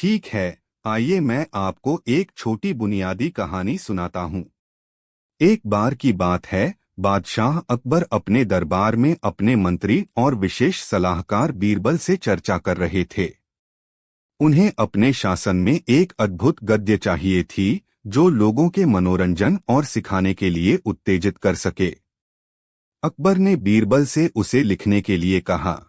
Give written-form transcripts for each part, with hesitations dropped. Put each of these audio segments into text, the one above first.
ठीक है, आइए मैं आपको एक छोटी बुनियादी कहानी सुनाता हूँ। एक बार की बात है, बादशाह अकबर अपने दरबार में अपने मंत्री और विशेष सलाहकार बीरबल से चर्चा कर रहे थे। उन्हें अपने शासन में एक अद्भुत गद्य चाहिए थी, जो लोगों के मनोरंजन और सिखाने के लिए उत्तेजित कर सके। अकबर ने बीरबल से उसे लिखने के लिए कहा।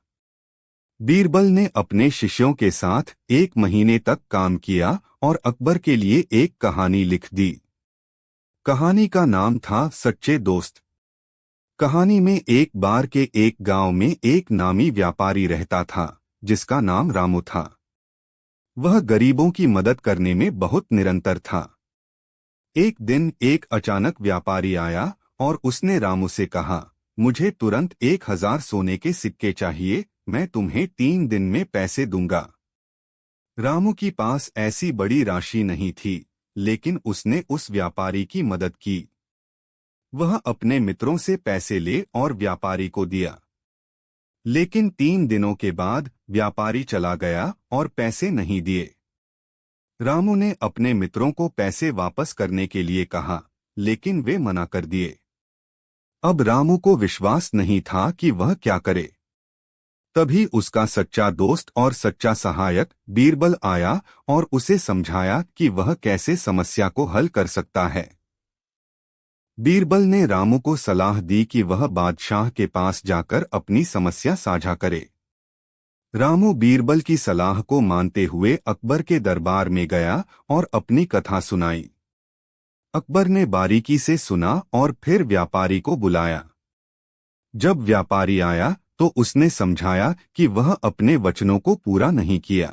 बीरबल ने अपने शिष्यों के साथ 1 महीने तक काम किया और अकबर के लिए एक कहानी लिख दी। कहानी का नाम था सच्चे दोस्त। कहानी में एक बार के एक गांव में एक नामी व्यापारी रहता था, जिसका नाम रामू था। वह गरीबों की मदद करने में बहुत निरंतर था। एक दिन एक अचानक व्यापारी आया और उसने रामू से कहा, मुझे तुरंत 1000 सोने के सिक्के चाहिए, मैं तुम्हें 3 दिन में पैसे दूंगा। रामू के पास ऐसी बड़ी राशि नहीं थी, लेकिन उसने उस व्यापारी की मदद की। वह अपने मित्रों से पैसे ले और व्यापारी को दिया। लेकिन 3 दिनों के बाद व्यापारी चला गया और पैसे नहीं दिए। रामू ने अपने मित्रों को पैसे वापस करने के लिए कहा, लेकिन वे मना कर दिए। अब रामू को विश्वास नहीं था कि वह क्या करे। तभी उसका सच्चा दोस्त और सच्चा सहायक बीरबल आया और उसे समझाया कि वह कैसे समस्या को हल कर सकता है। बीरबल ने रामू को सलाह दी कि वह बादशाह के पास जाकर अपनी समस्या साझा करे। रामू बीरबल की सलाह को मानते हुए अकबर के दरबार में गया और अपनी कथा सुनाई। अकबर ने बारीकी से सुना और फिर व्यापारी को बुलाया। जब व्यापारी आया तो उसने समझाया कि वह अपने वचनों को पूरा नहीं किया।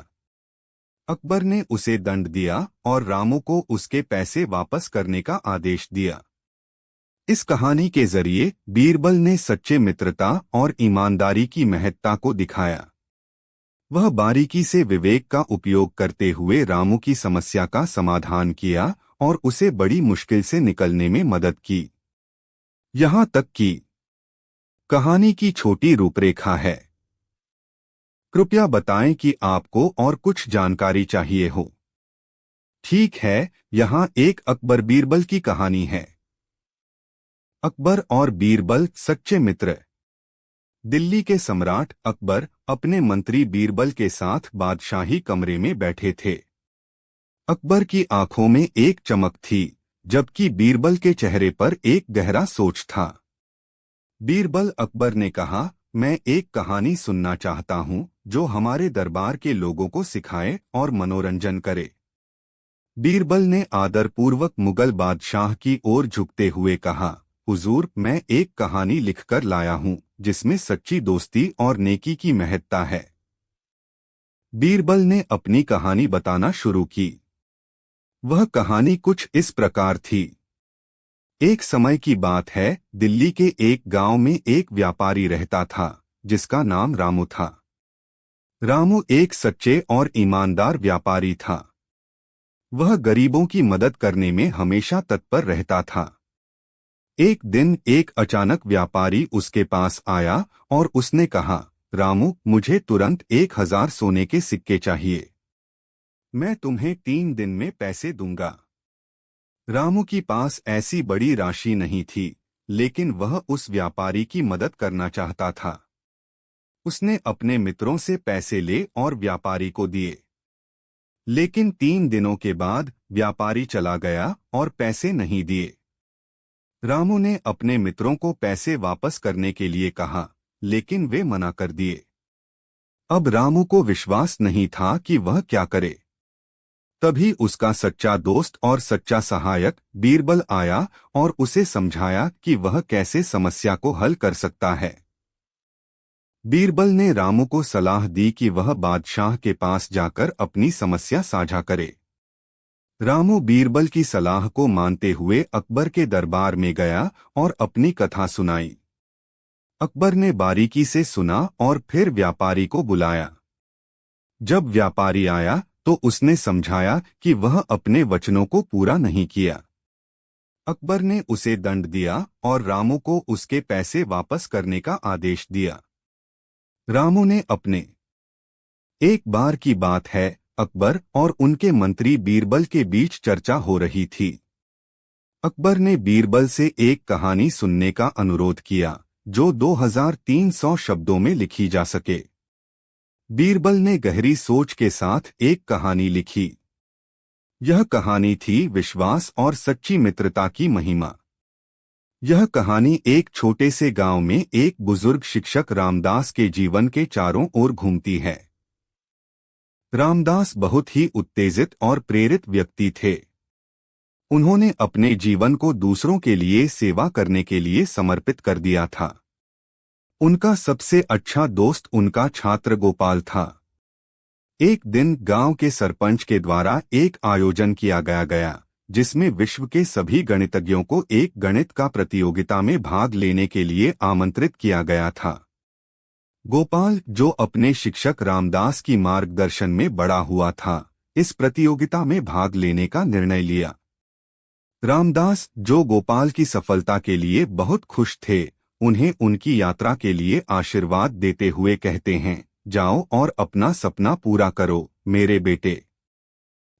अकबर ने उसे दंड दिया और रामू को उसके पैसे वापस करने का आदेश दिया। इस कहानी के जरिए बीरबल ने सच्चे मित्रता और ईमानदारी की महत्ता को दिखाया। वह बारीकी से विवेक का उपयोग करते हुए रामू की समस्या का समाधान किया और उसे बड़ी मुश्किल से निकलने में मदद की। यहाँ तक कि कहानी की छोटी रूपरेखा है। कृपया बताएं कि आपको और कुछ जानकारी चाहिए हो। ठीक है, यहाँ एक अकबर बीरबल की कहानी है। अकबर और बीरबल सच्चे मित्र। दिल्ली के सम्राट अकबर अपने मंत्री बीरबल के साथ बादशाही कमरे में बैठे थे। अकबर की आंखों में एक चमक थी, जबकि बीरबल के चेहरे पर एक गहरा सोच था। बीरबल अकबर ने कहा, मैं एक कहानी सुनना चाहता हूँ जो हमारे दरबार के लोगों को सिखाए और मनोरंजन करे। बीरबल ने आदरपूर्वक मुगल बादशाह की ओर झुकते हुए कहा, हुजूर, मैं एक कहानी लिखकर लाया हूँ जिसमें सच्ची दोस्ती और नेकी की महत्ता है। बीरबल ने अपनी कहानी बताना शुरू की। वह कहानी कुछ इस प्रकार थी। एक समय की बात है, दिल्ली के एक गांव में एक व्यापारी रहता था, जिसका नाम रामू था। रामू एक सच्चे और ईमानदार व्यापारी था। वह गरीबों की मदद करने में हमेशा तत्पर रहता था। एक दिन एक अचानक व्यापारी उसके पास आया और उसने कहा, रामू, मुझे तुरंत 1000 सोने के सिक्के चाहिए, मैं तुम्हें 3 दिन में पैसे दूंगा। रामू के पास ऐसी बड़ी राशि नहीं थी, लेकिन वह उस व्यापारी की मदद करना चाहता था। उसने अपने मित्रों से पैसे ले और व्यापारी को दिए। लेकिन 3 दिनों के बाद व्यापारी चला गया और पैसे नहीं दिए। रामू ने अपने मित्रों को पैसे वापस करने के लिए कहा, लेकिन वे मना कर दिए। अब रामू को विश्वास नहीं था कि वह क्या करे। तभी उसका सच्चा दोस्त और सच्चा सहायक बीरबल आया और उसे समझाया कि वह कैसे समस्या को हल कर सकता है। बीरबल ने रामू को सलाह दी कि वह बादशाह के पास जाकर अपनी समस्या साझा करे। रामू बीरबल की सलाह को मानते हुए अकबर के दरबार में गया और अपनी कथा सुनाई। अकबर ने बारीकी से सुना और फिर व्यापारी को बुलाया। जब व्यापारी आया तो उसने समझाया कि वह अपने वचनों को पूरा नहीं किया। अकबर ने उसे दंड दिया और रामू को उसके पैसे वापस करने का आदेश दिया। रामू ने अपने एक बार की बात है, अकबर और उनके मंत्री बीरबल के बीच चर्चा हो रही थी। अकबर ने बीरबल से एक कहानी सुनने का अनुरोध किया जो 2300 शब्दों में लिखी जा सके। बीरबल ने गहरी सोच के साथ एक कहानी लिखी। यह कहानी थी विश्वास और सच्ची मित्रता की महिमा। यह कहानी एक छोटे से गांव में एक बुजुर्ग शिक्षक रामदास के जीवन के चारों ओर घूमती है। रामदास बहुत ही उत्तेजित और प्रेरित व्यक्ति थे। उन्होंने अपने जीवन को दूसरों के लिए सेवा करने के लिए समर्पित कर दिया था। उनका सबसे अच्छा दोस्त उनका छात्र गोपाल था। एक दिन गांव के सरपंच के द्वारा एक आयोजन किया गया जिसमें विश्व के सभी गणितज्ञों को एक गणित का प्रतियोगिता में भाग लेने के लिए आमंत्रित किया गया था। गोपाल, जो अपने शिक्षक रामदास की मार्गदर्शन में बड़ा हुआ था, इस प्रतियोगिता में भाग लेने का निर्णय लिया। रामदास, जो गोपाल की सफलता के लिए बहुत खुश थे, उन्हें उनकी यात्रा के लिए आशीर्वाद देते हुए कहते हैं, जाओ और अपना सपना पूरा करो मेरे बेटे,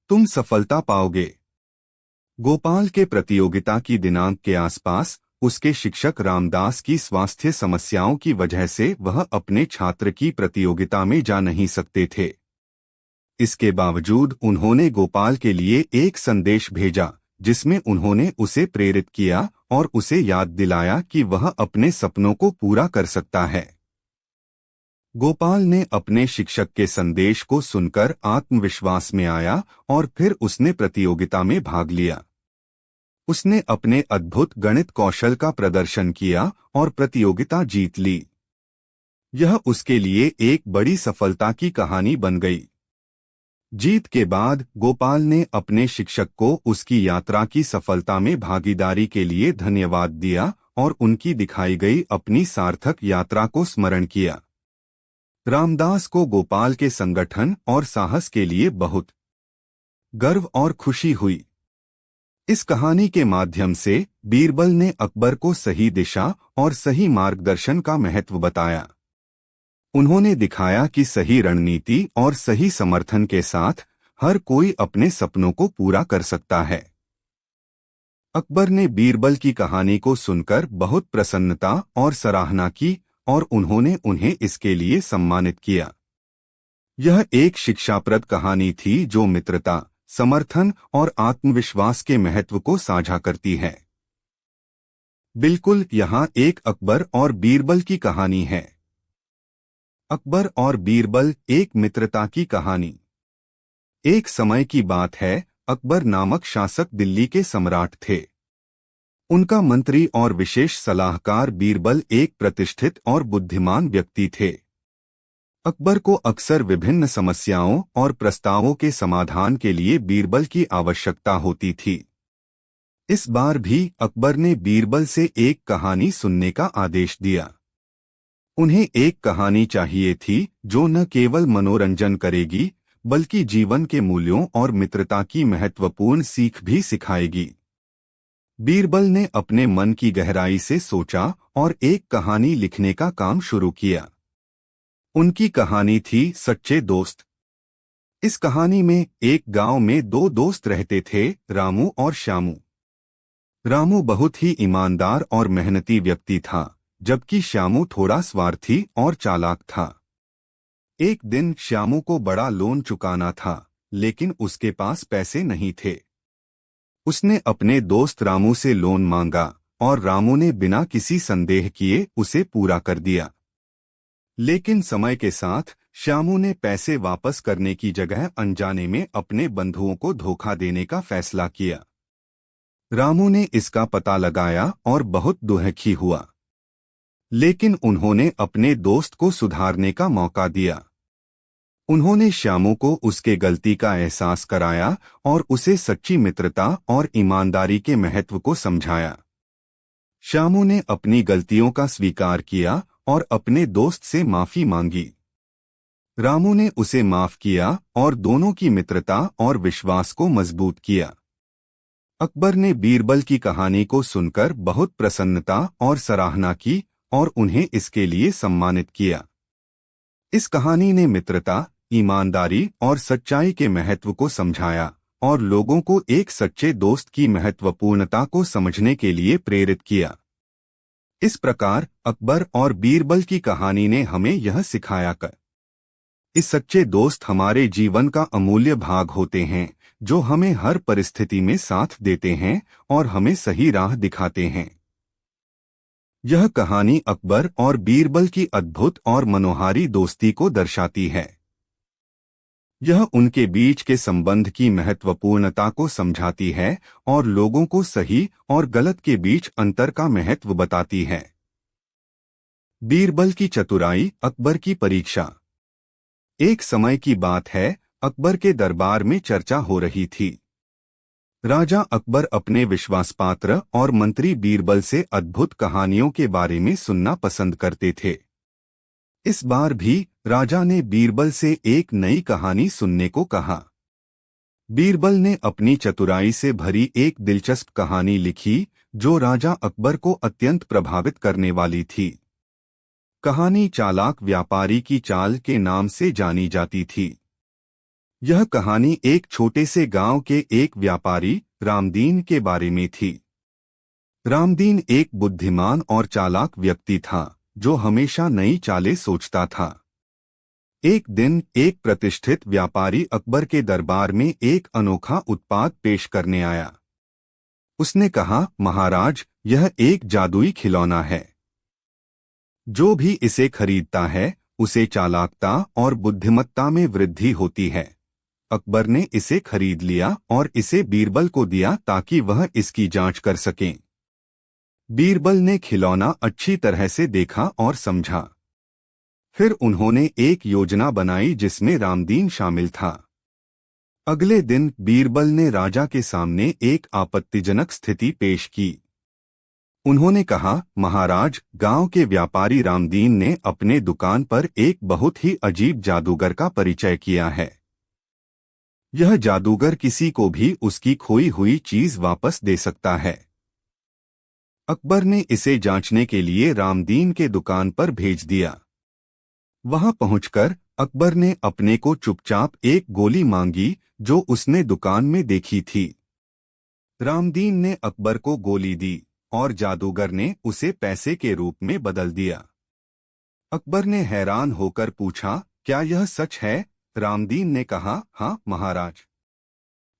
तुम सफलता पाओगे। गोपाल के प्रतियोगिता की दिनांक के आसपास उसके शिक्षक रामदास की स्वास्थ्य समस्याओं की वजह से वह अपने छात्र की प्रतियोगिता में जा नहीं सकते थे। इसके बावजूद उन्होंने गोपाल के लिए एक संदेश भेजा जिसमें उन्होंने उसे प्रेरित किया और उसे याद दिलाया कि वह अपने सपनों को पूरा कर सकता है। गोपाल ने अपने शिक्षक के संदेश को सुनकर आत्मविश्वास में आया और फिर उसने प्रतियोगिता में भाग लिया। उसने अपने अद्भुत गणित कौशल का प्रदर्शन किया और प्रतियोगिता जीत ली। यह उसके लिए एक बड़ी सफलता की कहानी बन गई। जीत के बाद गोपाल ने अपने शिक्षक को उसकी यात्रा की सफलता में भागीदारी के लिए धन्यवाद दिया और उनकी दिखाई गई अपनी सार्थक यात्रा को स्मरण किया। रामदास को गोपाल के संगठन और साहस के लिए बहुत गर्व और खुशी हुई। इस कहानी के माध्यम से बीरबल ने अकबर को सही दिशा और सही मार्गदर्शन का महत्व बताया। उन्होंने दिखाया कि सही रणनीति और सही समर्थन के साथ हर कोई अपने सपनों को पूरा कर सकता है। अकबर ने बीरबल की कहानी को सुनकर बहुत प्रसन्नता और सराहना की और उन्होंने उन्हें इसके लिए सम्मानित किया। यह एक शिक्षाप्रद कहानी थी जो मित्रता, समर्थन और आत्मविश्वास के महत्व को साझा करती है। बिल्कुल, यहाँ एक अकबर और बीरबल की कहानी है। अकबर और बीरबल, एक मित्रता की कहानी। एक समय की बात है, अकबर नामक शासक दिल्ली के सम्राट थे। उनका मंत्री और विशेष सलाहकार बीरबल एक प्रतिष्ठित और बुद्धिमान व्यक्ति थे। अकबर को अक्सर विभिन्न समस्याओं और प्रस्तावों के समाधान के लिए बीरबल की आवश्यकता होती थी। इस बार भी अकबर ने बीरबल से एक कहानी सुनने का आदेश दिया। उन्हें एक कहानी चाहिए थी जो न केवल मनोरंजन करेगी बल्कि जीवन के मूल्यों और मित्रता की महत्वपूर्ण सीख भी सिखाएगी। बीरबल ने अपने मन की गहराई से सोचा और एक कहानी लिखने का काम शुरू किया। उनकी कहानी थी सच्चे दोस्त। इस कहानी में एक गांव में दो दोस्त रहते थे, रामू और श्यामू। रामू बहुत ही ईमानदार और मेहनती व्यक्ति था, जबकि श्यामू थोड़ा स्वार्थी और चालाक था। एक दिन श्यामू को बड़ा लोन चुकाना था, लेकिन उसके पास पैसे नहीं थे। उसने अपने दोस्त रामू से लोन मांगा और रामू ने बिना किसी संदेह किए उसे पूरा कर दिया। लेकिन समय के साथ श्यामू ने पैसे वापस करने की जगह अनजाने में अपने बंधुओं को धोखा देने का फैसला किया। रामू ने इसका पता लगाया और बहुत दुखी हुआ, लेकिन उन्होंने अपने दोस्त को सुधारने का मौका दिया। उन्होंने श्यामू को उसके गलती का एहसास कराया और उसे सच्ची मित्रता और ईमानदारी के महत्व को समझाया। श्यामू ने अपनी गलतियों का स्वीकार किया और अपने दोस्त से माफी मांगी। रामू ने उसे माफ किया और दोनों की मित्रता और विश्वास को मजबूत किया। अकबर ने बीरबल की कहानी को सुनकर बहुत प्रसन्नता और सराहना की और उन्हें इसके लिए सम्मानित किया। इस कहानी ने मित्रता, ईमानदारी और सच्चाई के महत्व को समझाया और लोगों को एक सच्चे दोस्त की महत्वपूर्णता को समझने के लिए प्रेरित किया। इस प्रकार अकबर और बीरबल की कहानी ने हमें यह सिखाया कि इस सच्चे दोस्त हमारे जीवन का अमूल्य भाग होते हैं, जो हमें हर परिस्थिति में साथ देते हैं और हमें सही राह दिखाते हैं। यह कहानी अकबर और बीरबल की अद्भुत और मनोहारी दोस्ती को दर्शाती है। यह उनके बीच के संबंध की महत्वपूर्णता को समझाती है और लोगों को सही और गलत के बीच अंतर का महत्व बताती है। बीरबल की चतुराई, अकबर की परीक्षा। एक समय की बात है, अकबर के दरबार में चर्चा हो रही थी। राजा अकबर अपने विश्वासपात्र और मंत्री बीरबल से अद्भुत कहानियों के बारे में सुनना पसंद करते थे। इस बार भी राजा ने बीरबल से एक नई कहानी सुनने को कहा। बीरबल ने अपनी चतुराई से भरी एक दिलचस्प कहानी लिखी, जो राजा अकबर को अत्यंत प्रभावित करने वाली थी। कहानी चालाक व्यापारी की चाल के नाम से जानी जाती थी। यह कहानी एक छोटे से गांव के एक व्यापारी रामदीन के बारे में थी। रामदीन एक बुद्धिमान और चालाक व्यक्ति था, जो हमेशा नई चालें सोचता था। एक दिन एक प्रतिष्ठित व्यापारी अकबर के दरबार में एक अनोखा उत्पाद पेश करने आया। उसने कहा, महाराज, यह एक जादुई खिलौना है। जो भी इसे खरीदता है, उसे चालाकता और बुद्धिमत्ता में वृद्धि होती है। अकबर ने इसे खरीद लिया और इसे बीरबल को दिया ताकि वह इसकी जांच कर सकें। बीरबल ने खिलौना अच्छी तरह से देखा और समझा। फिर उन्होंने एक योजना बनाई जिसमें रामदीन शामिल था। अगले दिन बीरबल ने राजा के सामने एक आपत्तिजनक स्थिति पेश की। उन्होंने कहा, महाराज, गांव के व्यापारी रामदीन ने अपने दुकान पर एक बहुत ही अजीब जादूगर का परिचय किया है। यह जादूगर किसी को भी उसकी खोई हुई चीज वापस दे सकता है। अकबर ने इसे जांचने के लिए रामदीन के दुकान पर भेज दिया। वहां पहुंचकर अकबर ने अपने को चुपचाप एक गोली मांगी, जो उसने दुकान में देखी थी। रामदीन ने अकबर को गोली दी और जादूगर ने उसे पैसे के रूप में बदल दिया। अकबर ने हैरान होकर पूछा, क्या यह सच है? रामदीन ने कहा, हाँ महाराज।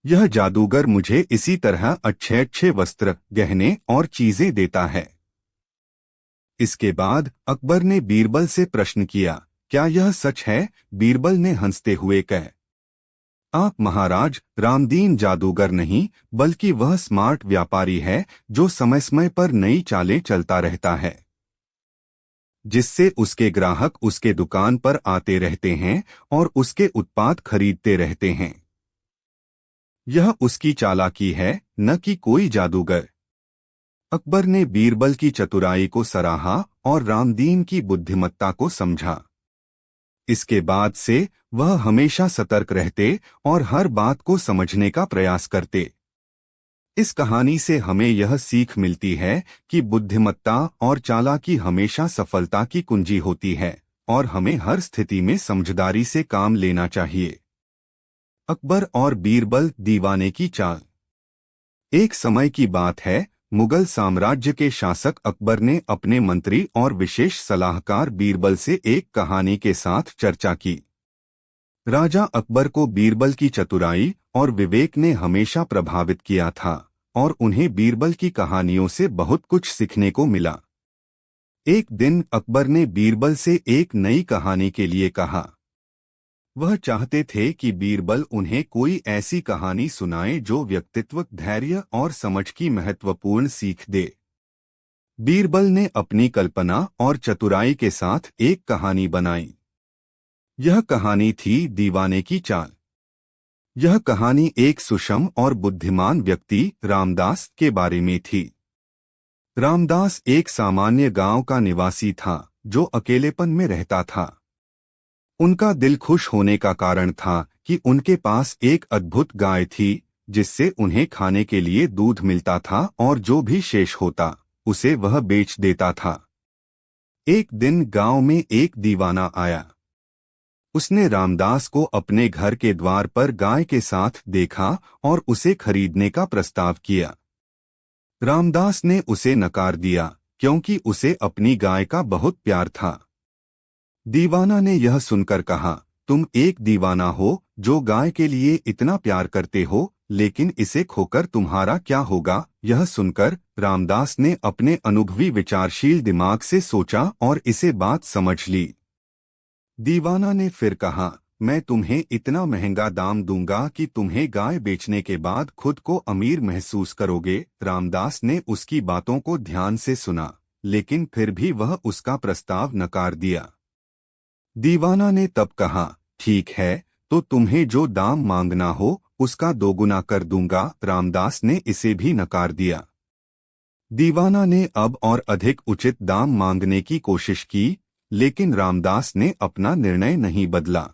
यह जादूगर मुझे इसी तरह अच्छे अच्छे वस्त्र, गहने और चीजें देता है। इसके बाद अकबर ने बीरबल से प्रश्न किया, क्या यह सच है? बीरबल ने हंसते हुए कहा, आप महाराज, रामदीन जादूगर नहीं, बल्कि वह स्मार्ट व्यापारी है जो समय समय पर नई चालें चलता रहता है, जिससे उसके ग्राहक उसके दुकान पर आते रहते हैं और उसके उत्पाद खरीदते रहते हैं। यह उसकी चालाकी है, न कि कोई जादूगर। अकबर ने बीरबल की चतुराई को सराहा और रामदीन की बुद्धिमत्ता को समझा। इसके बाद से वह हमेशा सतर्क रहते और हर बात को समझने का प्रयास करते। इस कहानी से हमें यह सीख मिलती है कि बुद्धिमत्ता और चालाकी हमेशा सफलता की कुंजी होती है और हमें हर स्थिति में समझदारी से काम लेना चाहिए। अकबर और बीरबल दीवाने की चाल। एक समय की बात है, मुगल साम्राज्य के शासक अकबर ने अपने मंत्री और विशेष सलाहकार बीरबल से एक कहानी के साथ चर्चा की। राजा अकबर को बीरबल की चतुराई और विवेक ने हमेशा प्रभावित किया था और उन्हें बीरबल की कहानियों से बहुत कुछ सीखने को मिला। एक दिन अकबर ने बीरबल से एक नई कहानी के लिए कहा। वह चाहते थे कि बीरबल उन्हें कोई ऐसी कहानी सुनाए जो व्यक्तित्व, धैर्य और समझ की महत्वपूर्ण सीख दे। बीरबल ने अपनी कल्पना और चतुराई के साथ एक कहानी बनाई। यह कहानी थी दीवाने की चाल। यह कहानी एक सुषम और बुद्धिमान व्यक्ति रामदास के बारे में थी। रामदास एक सामान्य गांव का निवासी था जो अकेलेपन में रहता था। उनका दिल खुश होने का कारण था कि उनके पास एक अद्भुत गाय थी, जिससे उन्हें खाने के लिए दूध मिलता था और जो भी शेष होता उसे वह बेच देता था। एक दिन गांव में एक दीवाना आया। उसने रामदास को अपने घर के द्वार पर गाय के साथ देखा और उसे खरीदने का प्रस्ताव किया। रामदास ने उसे नकार दिया क्योंकि उसे अपनी गाय का बहुत प्यार था। दीवाना ने यह सुनकर कहा, तुम एक दीवाना हो जो गाय के लिए इतना प्यार करते हो, लेकिन इसे खोकर तुम्हारा क्या होगा। यह सुनकर रामदास ने अपने अनुभवी विचारशील दिमाग से सोचा और इसे बात समझ ली। दीवाना ने फिर कहा, मैं तुम्हें इतना महंगा दाम दूंगा कि तुम्हें गाय बेचने के बाद खुद को अमीर महसूस करोगे। रामदास ने उसकी बातों को ध्यान से सुना, लेकिन फिर भी वह उसका प्रस्ताव नकार दिया। दीवाना ने तब कहा, ठीक है, तो तुम्हें जो दाम मांगना हो उसका दोगुना कर दूंगा। रामदास ने इसे भी नकार दिया। दीवाना ने अब और अधिक उचित दाम मांगने की कोशिश की, लेकिन रामदास ने अपना निर्णय नहीं बदला।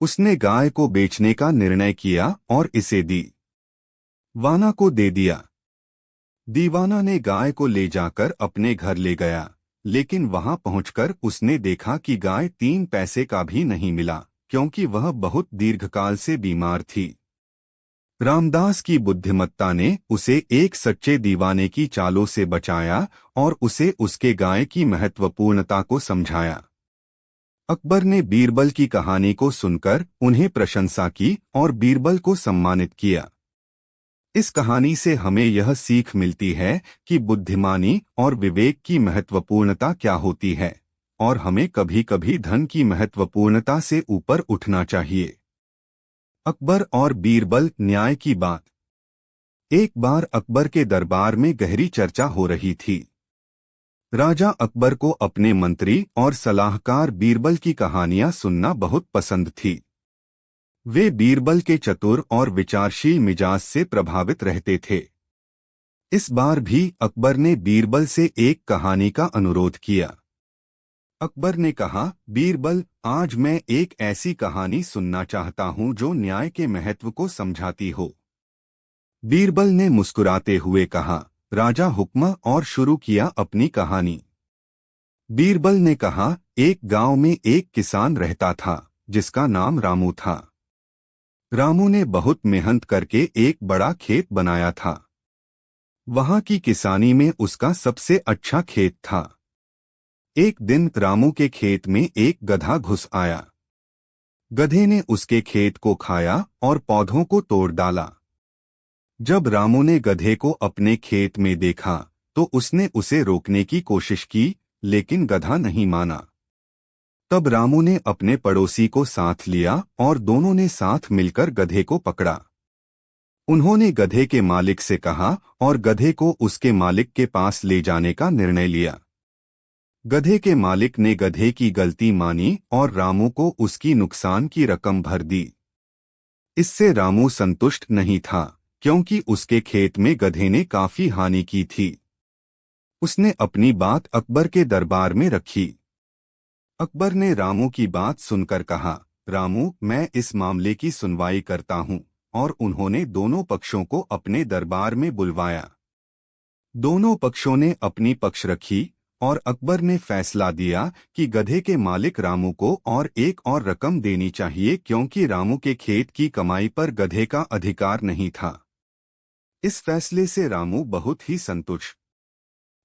उसने गाय को बेचने का निर्णय किया और इसे दीवाना को दे दिया। दीवाना ने गाय को ले जाकर अपने घर ले गया, लेकिन वहां पहुंचकर उसने देखा कि गाय 3 पैसे का भी नहीं मिला, क्योंकि वह बहुत दीर्घकाल से बीमार थी। रामदास की बुद्धिमत्ता ने उसे एक सच्चे दीवाने की चालों से बचाया और उसे उसके गाय की महत्वपूर्णता को समझाया। अकबर ने बीरबल की कहानी को सुनकर उन्हें प्रशंसा की और बीरबल को सम्मानित किया। इस कहानी से हमें यह सीख मिलती है कि बुद्धिमानी और विवेक की महत्वपूर्णता क्या होती है, और हमें कभी कभी धन की महत्वपूर्णता से ऊपर उठना चाहिए। अकबर और बीरबल न्याय की बात। एक बार अकबर के दरबार में गहरी चर्चा हो रही थी। राजा अकबर को अपने मंत्री और सलाहकार बीरबल की कहानियां सुनना बहुत पसंद थी। वे बीरबल के चतुर और विचारशील मिजाज से प्रभावित रहते थे। इस बार भी अकबर ने बीरबल से एक कहानी का अनुरोध किया। अकबर ने कहा, बीरबल, आज मैं एक ऐसी कहानी सुनना चाहता हूं जो न्याय के महत्व को समझाती हो। बीरबल ने मुस्कुराते हुए कहा, राजा हुक्म, और शुरू किया अपनी कहानी। बीरबल ने कहा, एक गांव में एक किसान रहता था जिसका नाम रामू था। रामू ने बहुत मेहनत करके एक बड़ा खेत बनाया था। वहां की किसानी में उसका सबसे अच्छा खेत था। एक दिन रामू के खेत में एक गधा घुस आया। गधे ने उसके खेत को खाया और पौधों को तोड़ डाला। जब रामू ने गधे को अपने खेत में देखा तो उसने उसे रोकने की कोशिश की, लेकिन गधा नहीं माना। तब रामू ने अपने पड़ोसी को साथ लिया और दोनों ने साथ मिलकर गधे को पकड़ा। उन्होंने गधे के मालिक से कहा और गधे को उसके मालिक के पास ले जाने का निर्णय लिया। गधे के मालिक ने गधे की गलती मानी और रामू को उसकी नुकसान की रकम भर दी। इससे रामू संतुष्ट नहीं था, क्योंकि उसके खेत में गधे ने काफी हानि की थी। उसने अपनी बात अकबर के दरबार में रखी। अकबर ने रामू की बात सुनकर कहा, रामू, मैं इस मामले की सुनवाई करता हूं, और उन्होंने दोनों पक्षों को अपने दरबार में बुलवाया। दोनों पक्षों ने अपनी पक्ष रखी और अकबर ने फैसला दिया कि गधे के मालिक रामू को और एक और रकम देनी चाहिए, क्योंकि रामू के खेत की कमाई पर गधे का अधिकार नहीं था। इस फैसले से रामू बहुत ही संतुष्ट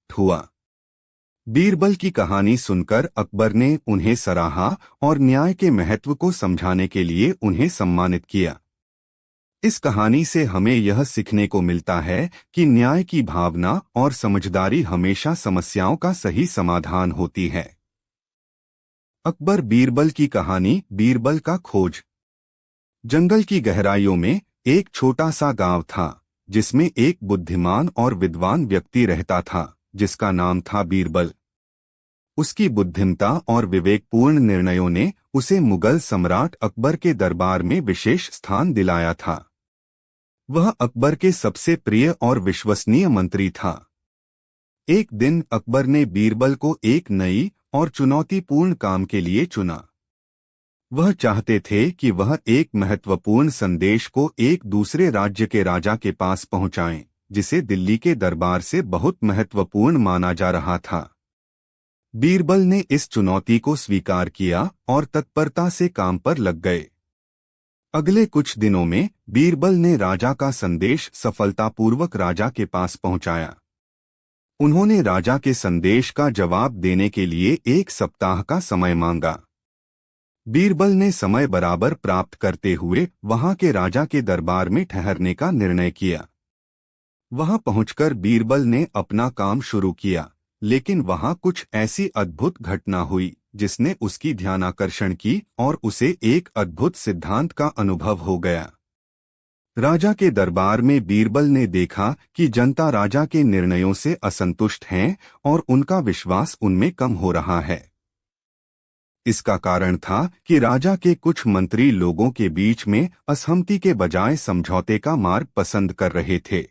हुआ। बीरबल की कहानी सुनकर अकबर ने उन्हें सराहा और न्याय के महत्व को समझाने के लिए उन्हें सम्मानित किया। इस कहानी से हमें यह सीखने को मिलता है कि न्याय की भावना और समझदारी हमेशा समस्याओं का सही समाधान होती है। अकबर बीरबल की कहानी, बीरबल का खोज। जंगल की गहराइयों में एक छोटा सा गांव था, जिसमें एक बुद्धिमान और विद्वान व्यक्ति रहता था, जिसका नाम था बीरबल। उसकी बुद्धिमत्ता और विवेकपूर्ण निर्णयों ने उसे मुगल सम्राट अकबर के दरबार में विशेष स्थान दिलाया था। वह अकबर के सबसे प्रिय और विश्वसनीय मंत्री था। एक दिन अकबर ने बीरबल को एक नई और चुनौतीपूर्ण काम के लिए चुना। वह चाहते थे कि वह एक महत्वपूर्ण संदेश को एक दूसरे राज्य के राजा के पास पहुंचाएं, जिसे दिल्ली के दरबार से बहुत महत्वपूर्ण माना जा रहा था। बीरबल ने इस चुनौती को स्वीकार किया और तत्परता से काम पर लग गए। अगले कुछ दिनों में बीरबल ने राजा का संदेश सफलतापूर्वक राजा के पास पहुंचाया। उन्होंने राजा के संदेश का जवाब देने के लिए 1 सप्ताह का समय मांगा। बीरबल ने समय बराबर प्राप्त करते हुए वहां के राजा के दरबार में ठहरने का निर्णय किया। वहां पहुंचकर बीरबल ने अपना काम शुरू किया, लेकिन वहां कुछ ऐसी अद्भुत घटना हुई जिसने उसकी ध्यानाकर्षण की और उसे एक अद्भुत सिद्धांत का अनुभव हो गया। राजा के दरबार में बीरबल ने देखा कि जनता राजा के निर्णयों से असंतुष्ट हैं और उनका विश्वास उनमें कम हो रहा है। इसका कारण था कि राजा के कुछ मंत्री लोगों के बीच में असहमति के बजाय समझौते का मार्ग पसंद कर रहे थे।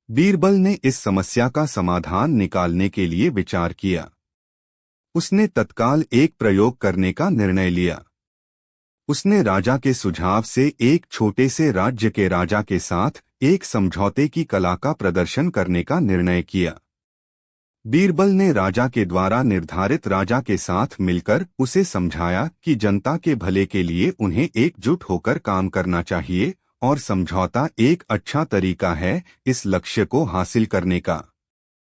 बीरबल ने इस समस्या का समाधान निकालने के लिए विचार किया। उसने तत्काल एक प्रयोग करने का निर्णय लिया। उसने राजा के सुझाव से एक छोटे से राज्य के राजा के साथ एक समझौते की कला का प्रदर्शन करने का निर्णय किया। बीरबल ने राजा के द्वारा निर्धारित राजा के साथ मिलकर उसे समझाया कि जनता के भले के लिए उन्हें एकजुट होकर काम करना चाहिए और समझौता एक अच्छा तरीका है इस लक्ष्य को हासिल करने का।